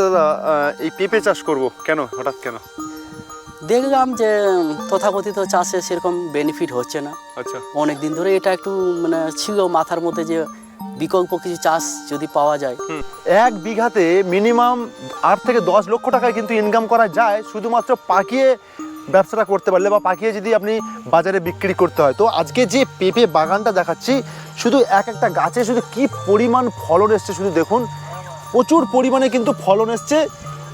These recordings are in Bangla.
দাদা এই পেঁপে চাষ করব কেন হঠাৎ কেন? দেখলাম যে তথাকথিত চাষে সেরকম বেনিফিট হচ্ছে না। আচ্ছা, অনেক দিন ধরে এটা একটু ছিল মাথার মধ্যে যে বিকল্প কিছু চাষ যদি পাওয়া যায়। এক বিঘাতে মিনিমাম 8 থেকে 10 লক্ষ টাকায় কিন্তু ইনকাম করা যায় শুধুমাত্র পাকিয়ে ব্যবসাটা করতে পারলে বা পাকিয়ে যদি আপনি বাজারে বিক্রি করতে হয়। তো আজকে যে পেঁপে বাগানটা দেখাচ্ছি, শুধু এক একটা গাছে শুধু কি পরিমাণ ফলন এসছে শুধু দেখুন, প্রচুর পরিমাণে কিন্তু ফলন এসছে।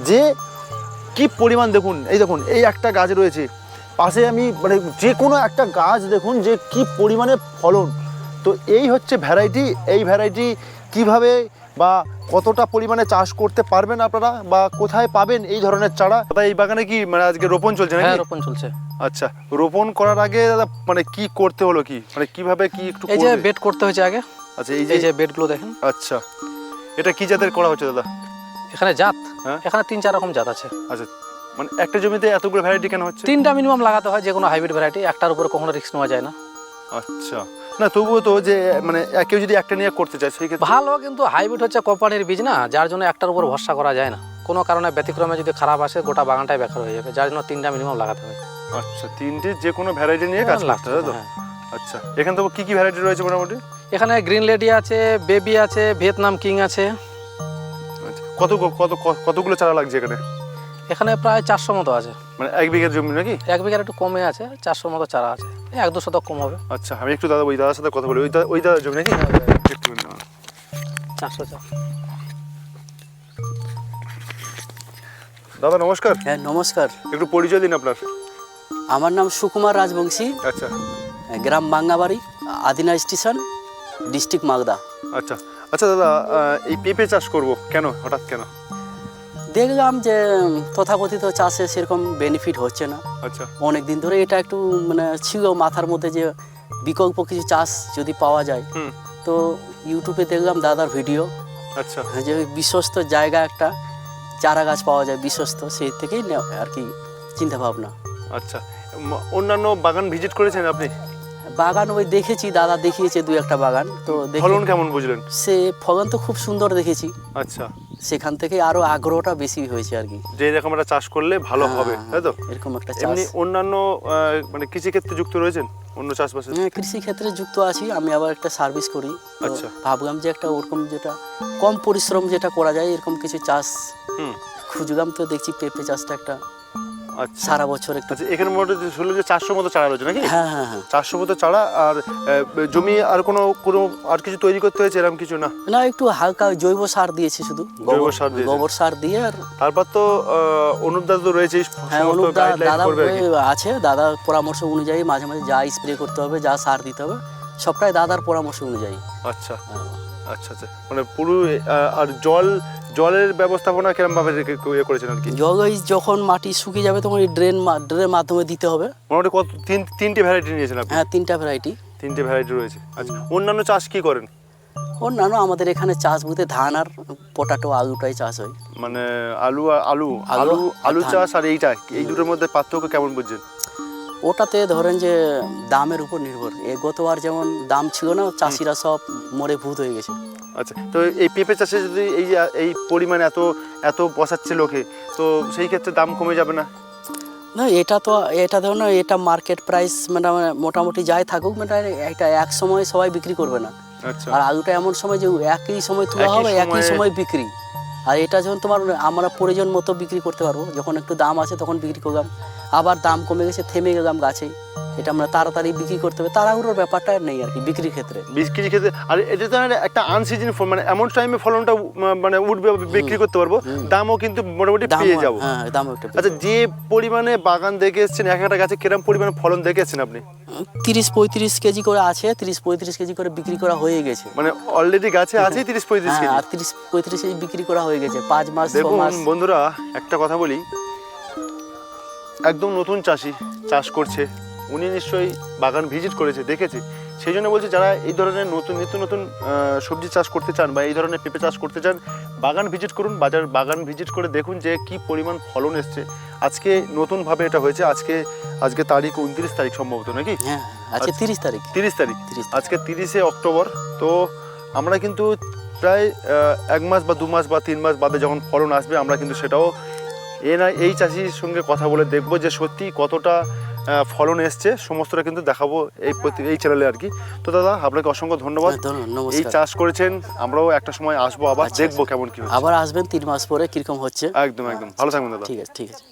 যে কি পরিমাণ দেখুন, এই দেখুন এই একটা গাছ রয়েছে পাশে, আমি যে কোনো একটা গাছ দেখুন যে কি পরিমাণে ফলন। তো এই হচ্ছে ভ্যারাইটি। এই ভ্যারাইটি কিভাবে বা কতটা পরিমাণে চাষ করতে পারবেন আপনারা বা কোথায় পাবেন এই ধরনের চারা? দাদা এই বাগানে কি আজকে রোপণ চলছে নাকি? হ্যাঁ, রোপণ চলছে। আচ্ছা, রোপণ করার আগে দাদা কি করতে হলো, কি কিভাবে কি একটু এই যে বেড করতে হয়েছে আগে। আচ্ছা, এই যে বেডগুলো দেখেন। আচ্ছা, এটা কি জাতের করা হচ্ছে দাদা? এখানে জাত, হ্যাঁ, এখানে 3-4 রকম জাত আছে। আচ্ছা, একটা জমিতে এতগুলো ভ্যারাইটি কেন হচ্ছে? 3টা মিনিমাম লাগাতে হয়, যে কোনো হাইব্রিড ভ্যারাইটি। একটার উপরে কখনো রিস্ক নেওয়া যায় না। আচ্ছা, না তবুও তো যে কেউ যদি একটা নিয়ে করতে চায় সেই ক্ষেত্রে ভালো, কিন্তু হাইব্রিড হচ্ছে কোম্পানির বীজ না, যার জন্য একটার উপর ভরসা করা যায় না। কোনো কারণে ব্যতিক্রমে যদি খারাপ আসে গোটা বাগানটাই বেকার হয়ে যাবে, যার জন্য 3টা মিনিমাম লাগাতে হয়। আচ্ছা, 3টে যে কোনো ভ্যারাইটি নিয়ে কাজ করতে হয় তো? আচ্ছা, এখানে তো কি কি ভ্যারাইটি রয়েছে মোটামুটি? এখানে গ্রিন লেডি আছে, বেবি আছে, ভিয়েতনাম কিং আছে। আচ্ছা, কতগুলো চারা লাগছে এখানে? এখানে প্রায় 400 মতো আছে। 1 বিঘার জমি নাকি? 1 বিঘার একটু কমে আছে, 400 মতো চারা আছে। 1-2 শতক কম হবে। আচ্ছা, আমি একটু ওই দাদার সাথে কথা বলি। ওই দাদার জমি নাকি? একটু 400 চারা। দাদা নমস্কার। হ্যাঁ, নমস্কার। একটু পরিচয় দিন আপনার। আমার নাম সুকুমার রাজবংশী, আচ্ছা গ্রাম বাঙ্গাবাড়ি, আদিনা স্টেশন, ডিস্ট্রিক্ট মালদা। আচ্ছা আচ্ছা দাদা, এই পেঁপে চাষ করব কেন হঠাৎ কেন? দেখলাম যে তথাকথিত চাষে সেরকম বেনিফিট হচ্ছে না। আচ্ছা, অনেক দিন ধরে এটা একটু ছিল মাথার মধ্যে যে বিকল্প কিছু চাষ যদি পাওয়া যায়। তো ইউটিউবে দেখলাম দাদার ভিডিও। আচ্ছা, যে বিশ্বস্ত জায়গা একটা চারা গাছ পাওয়া যায় বিশ্বস্ত, সেই থেকেই আর কি চিন্তা ভাবনা। আচ্ছা, অন্যান্য বাগান ভিজিট করেছেন আপনি? বাগান ওই দেখেছি, দাদা দেখিয়েছে 2-1টা বাগান। তো ফলন কেমন বুঝলেন? সে ফলন তো খুব সুন্দর দেখেছি। আচ্ছা, সেখান থেকে আরো আগ্রহটা বেশি হয়েছে আর কি, যে এরকম একটা চাষ করলে ভালো হবে, তাই তো? এরকম একটা চাষ। এমনি অন্যান্য কৃষি ক্ষেত্রে যুক্ত রয়েছেন? অন্য চাষবাসে? হ্যাঁ, কৃষি ক্ষেত্রে যুক্ত আছি। আমি আবার একটা সার্ভিস করি। আচ্ছা, ভাবলাম যে একটা ওরকম যেটা কম পরিশ্রম যেটা করা যায় এরকম কিছু চাষ খুঁজলাম। তো দেখছি পেঁপে চাষটা একটা আচ্ছা সারা বছর একটু। আচ্ছা, এখানে মোটামুটি শুনলাম যে 400 মতো চারা রয়েছে নাকি? হ্যাঁ হ্যাঁ হ্যাঁ, 400 মতো চারা। আর জমি আর কোনো আর কিছু তৈরি করতে হয়েছে এরকম কিছু? না না, একটু হালকা জৈব সার দিয়েছি, শুধু গোবর সার দিয়ে। আর তারপর তো অনুপ দাদা তো রয়েছে। হ্যাঁ, অনুপ দাদা আছে। দাদার পরামর্শ অনুযায়ী মাঝে মাঝে যা স্প্রে করতে হবে, যা সার দিতে হবে, সবটাই দাদার পরামর্শ অনুযায়ী। আচ্ছা আচ্ছা আচ্ছা, পুরো আর জলের ব্যবস্থাপনা কিরকম ভাবে করেছেন আর কি? জল ওই যখন মাটি শুকিয়ে যাবে তখন ড্রেনের মাধ্যমে দিতে হবে। মোটামুটি কত? 3টে ভ্যারাইটি নিয়েছেন আপনি? হ্যাঁ, 3টা ভ্যারাইটি। 3টে ভ্যারাইটি রয়েছে। আচ্ছা, অন্যান্য চাষ কি করেন? অন্যান্য আমাদের এখানে চাষ বলতে ধান আর পটাটো, আলুটাই চাষ হয়। আলু আলু ধান। চাষ আর এই দুটোর মধ্যে পার্থক্য কেমন বুঝছেন? ওটাতে ধরেন যে দামের উপর নির্ভর। গতবার যেমন দাম ছিল না, চাষিরা সব মরে ভূত হয়ে গেছে। আচ্ছা, তো এই পেঁপে চাষে যদি এই পরিমাণ এত বসাচ্ছে লোকে, তো সেই ক্ষেত্রে দাম কমে যাবে না? না, এটা ধরো না, এটা মার্কেট প্রাইস মোটামুটি যাই থাকুক, এটা এক সময় সবাই বিক্রি করবে না। আচ্ছা, আর আলুটা এমন সময় যে একই সময় তোলা হবে, একই সময় বিক্রি। আর এটা যখন আমরা প্রয়োজন মতো বিক্রি করতে পারবো, যখন একটু দাম আছে তখন বিক্রি করলাম, আবার দাম কমে গেছে থেমে গেলাম গাছেই। এটা আমরা তাড়াতাড়ি বিক্রি করতে হবে, তাড়াহুড়োর ব্যাপারটা নেই আর কি বিক্রির ক্ষেত্রে। আর এটা তো একটা আনসিজন ফল, এমন টাইমে ফলনটা উঠবে, বিক্রি করতে পারবো, দামও কিন্তু মোটামুটি পেয়ে যাবো। হ্যাঁ, দামও একটু। আচ্ছা, যে পরিমাণে বাগান দেখে এসছেন, এক একটা গাছে কিরকম পরিমাণে ফলন দেখে এসছেন আপনি? 30-35 কেজি করে আছে, 30-35 কেজি করে বিক্রি করা হয়ে গেছে। অলরেডি গাছে আছে 30-35 কেজি। আর 30-35 কেজি বিক্রি করা হয়ে গেছে 5 মাস 6 মাস। বন্ধুরা, একটা কথা বলি, একদম নতুন চাষি চাষ করছে, উনি নিশ্চয়ই বাগান ভিজিট করেছে, দেখেছে। সেই জন্য বলছি, যারা এই ধরনের নিত্য নতুন সবজি চাষ করতে চান বা এই ধরনের পেঁপে চাষ করতে চান, বাগান ভিজিট করুন। বাগান ভিজিট করে দেখুন যে কি পরিমাণ ফলন এসছে। আজকে নতুনভাবে এটা হয়েছে। আজকে তারিখ 29 তারিখ সম্ভবত নাকি? হ্যাঁ, আজকে 30 তারিখ। 30 তারিখ। আজকে 30শে অক্টোবর। তো আমরা কিন্তু প্রায় 1 মাস বা 2 মাস বা 3 মাস বাদে যখন ফলন আসবে আমরা কিন্তু সেটাও এই চাষির সঙ্গে কথা বলে দেখবো যে সত্যি কতটা ফলন এসছে, সমস্তটা কিন্তু দেখাবো এই চ্যানেলে আর কি। তো দাদা আপনাকে অসংখ্য ধন্যবাদ। এই নমস্কার। চাষ করেছেন, আমরাও একটা সময় আসবো আবার, আচ্ছা, দেখবো কেমন কি হচ্ছে। আবার আসবেন 3 মাস পরে কিরকম হচ্ছে। একদম একদম, ভালো থাকবেন দাদা। ঠিক আছে, ঠিক আছে।